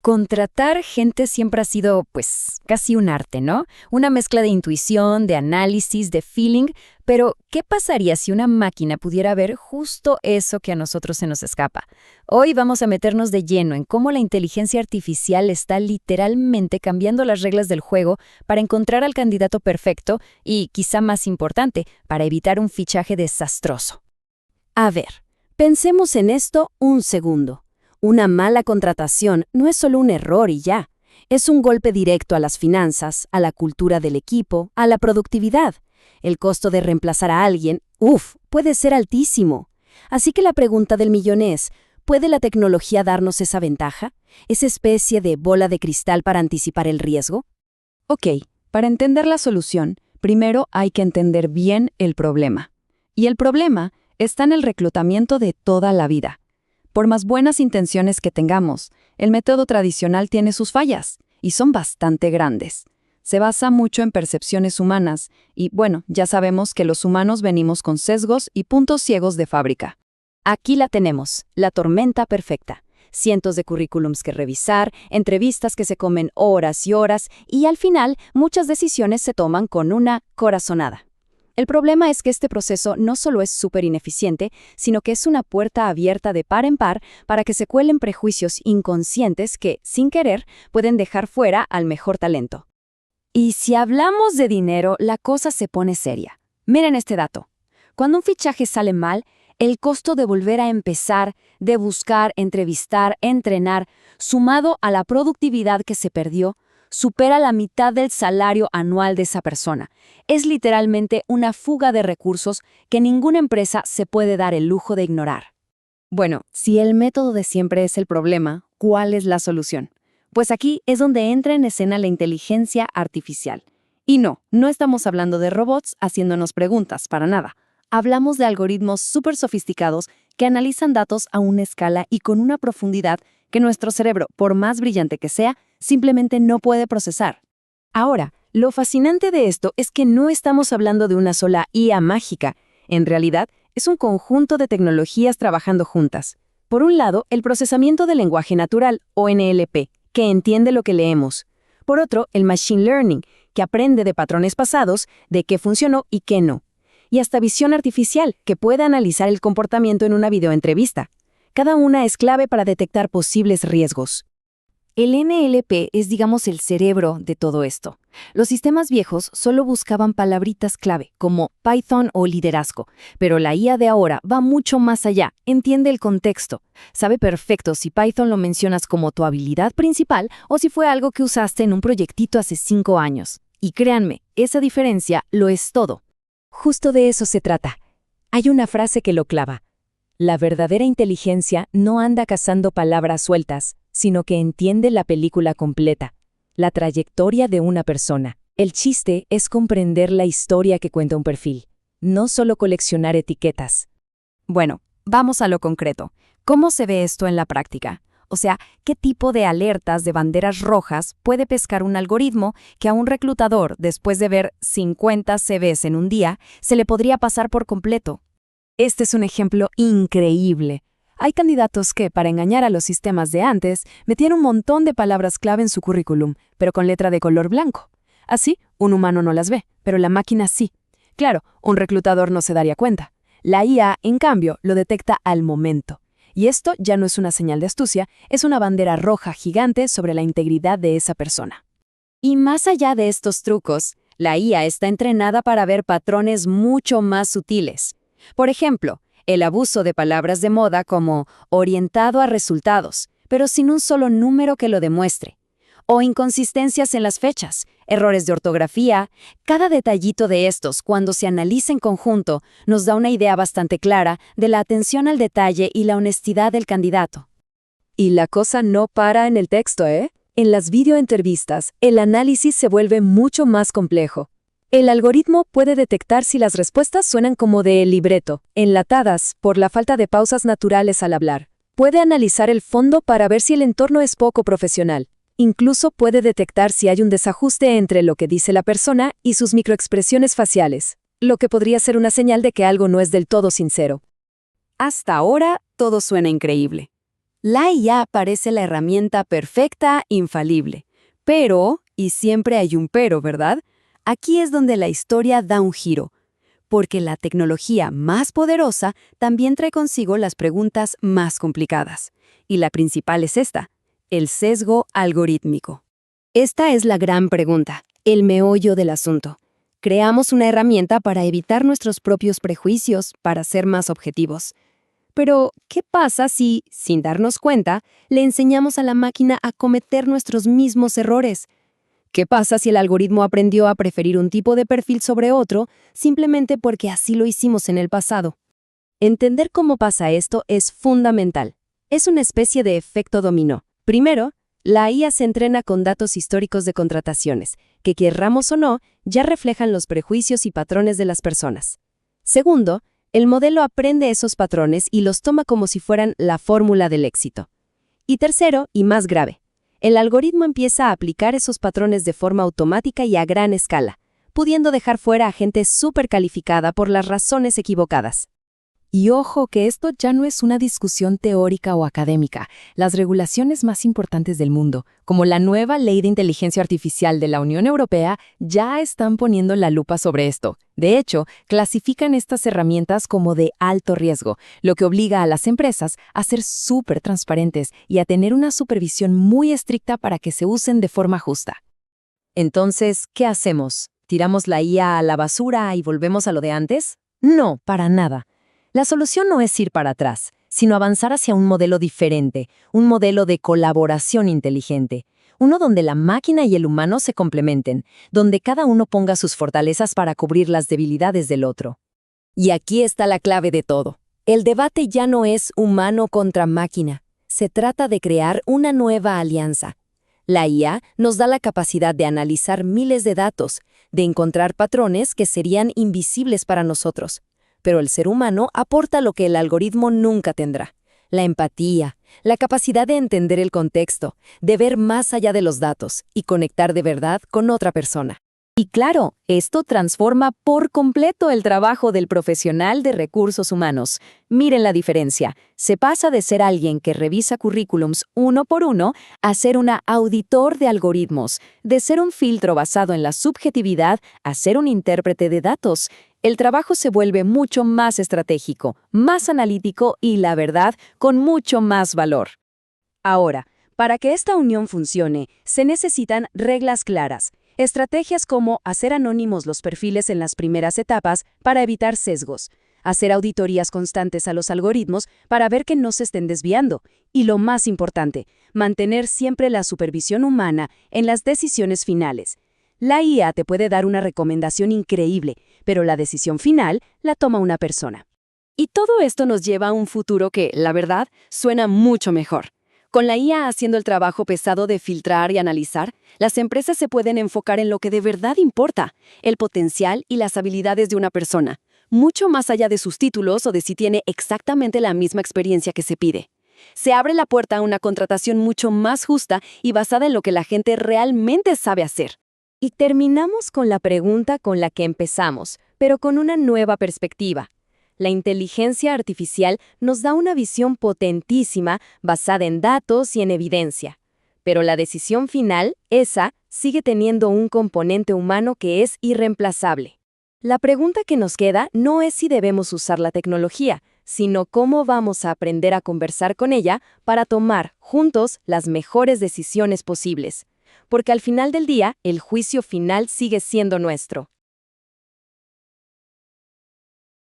Contratar gente siempre ha sido, pues, casi un arte, ¿no? Una mezcla de intuición, de análisis, de feeling, pero ¿qué pasaría si una máquina pudiera ver justo eso que a nosotros se nos escapa? Hoy vamos a meternos de lleno en cómo la inteligencia artificial está literalmente cambiando las reglas del juego para encontrar al candidato perfecto y, quizá más importante, para evitar un fichaje desastroso. A ver, pensemos en esto un segundo. Una mala contratación no es solo un error y ya. Es un golpe directo a las finanzas, a la cultura del equipo, a la productividad. El costo de reemplazar a alguien, puede ser altísimo. Así que la pregunta del millón es, ¿puede la tecnología darnos esa ventaja? ¿Esa especie de bola de cristal para anticipar el riesgo? Ok, para entender la solución, primero hay que entender bien el problema. Y el problema está en el reclutamiento de toda la vida. Por más buenas intenciones que tengamos, el método tradicional tiene sus fallas, y son bastante grandes. Se basa mucho en percepciones humanas, y bueno, ya sabemos que los humanos venimos con sesgos y puntos ciegos de fábrica. Aquí la tenemos, la tormenta perfecta. Cientos de currículums que revisar, entrevistas que se comen horas y horas, y al final muchas decisiones se toman con una corazonada. El problema es que este proceso no solo es súper ineficiente, sino que es una puerta abierta de par en par para que se cuelen prejuicios inconscientes que, sin querer, pueden dejar fuera al mejor talento. Y si hablamos de dinero, la cosa se pone seria. Miren este dato. Cuando un fichaje sale mal, el costo de volver a empezar, de buscar, entrevistar, entrenar, sumado a la productividad que se perdió, supera la mitad del salario anual de esa persona. Es literalmente una fuga de recursos que ninguna empresa se puede dar el lujo de ignorar. Bueno, si el método de siempre es el problema, ¿cuál es la solución? Pues aquí es donde entra en escena la inteligencia artificial. Y no estamos hablando de robots haciéndonos preguntas, para nada. Hablamos de algoritmos súper sofisticados que analizan datos a una escala y con una profundidad que nuestro cerebro, por más brillante que sea, simplemente no puede procesar. Ahora, lo fascinante de esto es que no estamos hablando de una sola IA mágica. En realidad, es un conjunto de tecnologías trabajando juntas. Por un lado, el procesamiento del lenguaje natural, o NLP, que entiende lo que leemos. Por otro, el Machine Learning, que aprende de patrones pasados, de qué funcionó y qué no. Y hasta visión artificial, que puede analizar el comportamiento en una videoentrevista. Cada una es clave para detectar posibles riesgos. El NLP es, digamos, el cerebro de todo esto. Los sistemas viejos solo buscaban palabritas clave, como Python o liderazgo, pero la IA de ahora va mucho más allá, entiende el contexto. Sabe perfecto si Python lo mencionas como tu habilidad principal o si fue algo que usaste en un proyectito hace 5 años. Y créanme, esa diferencia lo es todo. Justo de eso se trata. Hay una frase que lo clava. La verdadera inteligencia no anda cazando palabras sueltas, sino que entiende la película completa, la trayectoria de una persona. El chiste es comprender la historia que cuenta un perfil, no solo coleccionar etiquetas. Bueno, vamos a lo concreto. ¿Cómo se ve esto en la práctica? O sea, ¿qué tipo de alertas de banderas rojas puede pescar un algoritmo que a un reclutador, después de ver 50 CVs en un día, se le podría pasar por completo? Este es un ejemplo increíble. Hay candidatos que, para engañar a los sistemas de antes, metían un montón de palabras clave en su currículum, pero con letra de color blanco. Así, un humano no las ve, pero la máquina sí. Claro, un reclutador no se daría cuenta. La IA, en cambio, lo detecta al momento. Y esto ya no es una señal de astucia, es una bandera roja gigante sobre la integridad de esa persona. Y más allá de estos trucos, la IA está entrenada para ver patrones mucho más sutiles. Por ejemplo, el abuso de palabras de moda como orientado a resultados, pero sin un solo número que lo demuestre. O inconsistencias en las fechas, errores de ortografía. Cada detallito de estos, cuando se analiza en conjunto, nos da una idea bastante clara de la atención al detalle y la honestidad del candidato. Y la cosa no para en el texto, ¿eh? En las videoentrevistas, el análisis se vuelve mucho más complejo. El algoritmo puede detectar si las respuestas suenan como de libreto, enlatadas, por la falta de pausas naturales al hablar. Puede analizar el fondo para ver si el entorno es poco profesional. Incluso puede detectar si hay un desajuste entre lo que dice la persona y sus microexpresiones faciales, lo que podría ser una señal de que algo no es del todo sincero. Hasta ahora, todo suena increíble. La IA parece la herramienta perfecta, infalible. Pero, y siempre hay un pero, ¿verdad? Aquí es donde la historia da un giro. Porque la tecnología más poderosa también trae consigo las preguntas más complicadas. Y la principal es esta: el sesgo algorítmico. Esta es la gran pregunta, el meollo del asunto. Creamos una herramienta para evitar nuestros propios prejuicios, para ser más objetivos. Pero, ¿qué pasa si, sin darnos cuenta, le enseñamos a la máquina a cometer nuestros mismos errores? ¿Qué pasa si el algoritmo aprendió a preferir un tipo de perfil sobre otro simplemente porque así lo hicimos en el pasado? Entender cómo pasa esto es fundamental. Es una especie de efecto dominó. Primero, la IA se entrena con datos históricos de contrataciones, que querramos o no, ya reflejan los prejuicios y patrones de las personas. Segundo, el modelo aprende esos patrones y los toma como si fueran la fórmula del éxito. Y tercero, y más grave, el algoritmo empieza a aplicar esos patrones de forma automática y a gran escala, pudiendo dejar fuera a gente súper calificada por las razones equivocadas. Y ojo que esto ya no es una discusión teórica o académica. Las regulaciones más importantes del mundo, como la nueva Ley de Inteligencia Artificial de la Unión Europea, ya están poniendo la lupa sobre esto. De hecho, clasifican estas herramientas como de alto riesgo, lo que obliga a las empresas a ser súper transparentes y a tener una supervisión muy estricta para que se usen de forma justa. Entonces, ¿qué hacemos? ¿Tiramos la IA a la basura y volvemos a lo de antes? No, para nada. La solución no es ir para atrás, sino avanzar hacia un modelo diferente, un modelo de colaboración inteligente, uno donde la máquina y el humano se complementen, donde cada uno ponga sus fortalezas para cubrir las debilidades del otro. Y aquí está la clave de todo. El debate ya no es humano contra máquina, se trata de crear una nueva alianza. La IA nos da la capacidad de analizar miles de datos, de encontrar patrones que serían invisibles para nosotros. Pero el ser humano aporta lo que el algoritmo nunca tendrá: la empatía, la capacidad de entender el contexto, de ver más allá de los datos y conectar de verdad con otra persona. Y claro, esto transforma por completo el trabajo del profesional de recursos humanos. Miren la diferencia. Se pasa de ser alguien que revisa currículums uno por uno a ser un auditor de algoritmos, de ser un filtro basado en la subjetividad a ser un intérprete de datos. El trabajo se vuelve mucho más estratégico, más analítico y, la verdad, con mucho más valor. Ahora, para que esta unión funcione, se necesitan reglas claras. Estrategias como hacer anónimos los perfiles en las primeras etapas para evitar sesgos, hacer auditorías constantes a los algoritmos para ver que no se estén desviando, y lo más importante, mantener siempre la supervisión humana en las decisiones finales. La IA te puede dar una recomendación increíble, pero la decisión final la toma una persona. Y todo esto nos lleva a un futuro que, la verdad, suena mucho mejor. Con la IA haciendo el trabajo pesado de filtrar y analizar, las empresas se pueden enfocar en lo que de verdad importa: el potencial y las habilidades de una persona, mucho más allá de sus títulos o de si tiene exactamente la misma experiencia que se pide. Se abre la puerta a una contratación mucho más justa y basada en lo que la gente realmente sabe hacer. Y terminamos con la pregunta con la que empezamos, pero con una nueva perspectiva. La inteligencia artificial nos da una visión potentísima basada en datos y en evidencia. Pero la decisión final, esa, sigue teniendo un componente humano que es irreemplazable. La pregunta que nos queda no es si debemos usar la tecnología, sino cómo vamos a aprender a conversar con ella para tomar, juntos, las mejores decisiones posibles. Porque al final del día, el juicio final sigue siendo nuestro.